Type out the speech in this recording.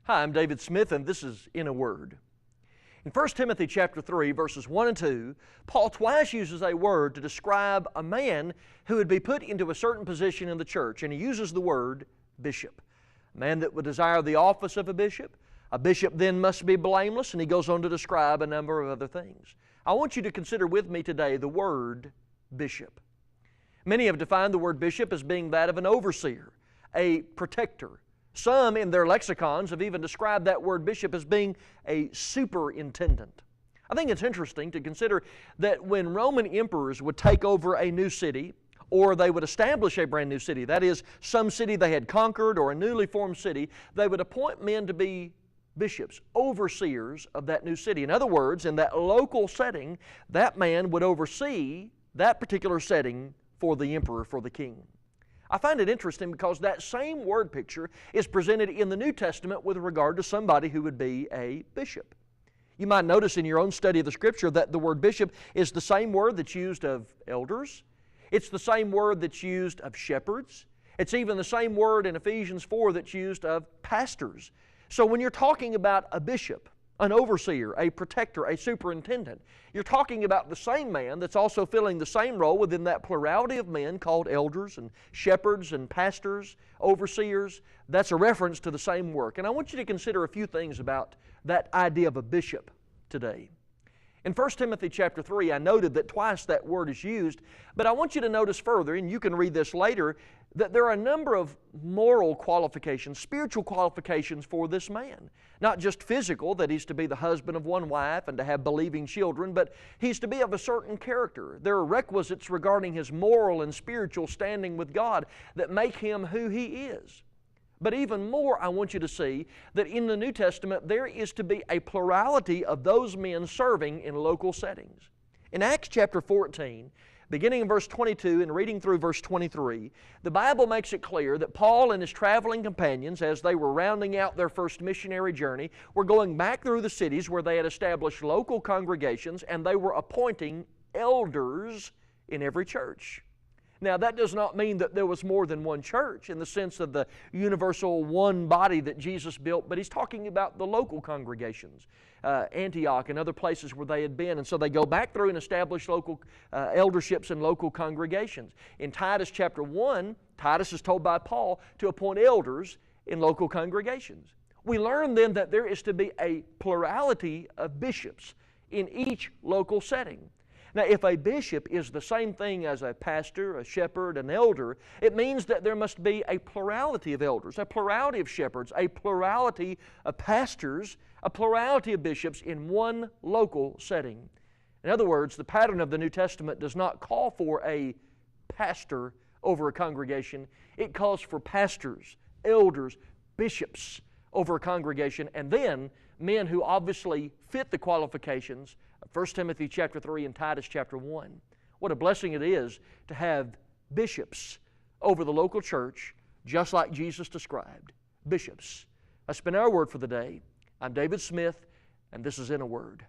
Hi, I'm David Smith, and this is In a Word. In 1 Timothy chapter 3, verses 1 and 2, Paul twice uses a word to describe a man who would be put into a certain position in the church, and he uses the word bishop. A man that would desire the office of a bishop. A bishop then must be blameless, and he goes on to describe a number of other things. I want you to consider with me today the word bishop. Many have defined the word bishop as being that of an overseer, a protector. Some in their lexicons have even described that word bishop as being a superintendent. I think it's interesting to consider that when Roman emperors would take over a new city, or they would establish a brand new city, that is, some city they had conquered or a newly formed city, they would appoint men to be bishops, overseers of that new city. In other words, in that local setting, that man would oversee that particular setting for the emperor, for the king. I find it interesting because that same word picture is presented in the New Testament with regard to somebody who would be a bishop. You might notice in your own study of the Scripture that the word bishop is the same word that's used of elders. It's the same word that's used of shepherds. It's even the same word in Ephesians 4 that's used of pastors. So when you're talking about a bishop, an overseer, a protector, a superintendent, you're talking about the same man that's also filling the same role within that plurality of men called elders and shepherds and pastors, overseers. That's a reference to the same work. And I want you to consider a few things about that idea of a bishop today. In 1 Timothy chapter 3, I noted that twice that word is used, but I want you to notice further, and you can read this later, that there are a number of moral qualifications, spiritual qualifications for this man. Not just physical, that he's to be the husband of one wife and to have believing children, but he's to be of a certain character. There are requisites regarding his moral and spiritual standing with God that make him who he is. But even more, I want you to see that in the New Testament there is to be a plurality of those men serving in local settings. In Acts chapter 14, beginning in verse 22 and reading through verse 23, the Bible makes it clear that Paul and his traveling companions, as they were rounding out their first missionary journey, were going back through the cities where they had established local congregations, and they were appointing elders in every church. Now, that does not mean that there was more than one church in the sense of the universal one body that Jesus built, but he's talking about the local congregations, Antioch and other places where they had been. And so they go back through and establish local elderships and local congregations. In Titus chapter 1, Titus is told by Paul to appoint elders in local congregations. We learn then that there is to be a plurality of bishops in each local setting. Now, if a bishop is the same thing as a pastor, a shepherd, an elder, it means that there must be a plurality of elders, a plurality of shepherds, a plurality of pastors, a plurality of bishops in one local setting. In other words, the pattern of the New Testament does not call for a pastor over a congregation. It calls for pastors, elders, bishops over a congregation, and then men who obviously fit the qualifications of 1 Timothy chapter 3 and Titus chapter 1. What a blessing it is to have bishops over the local church, just like Jesus described. Bishops. That's been our word for the day. I'm David Smith, and this is In a Word.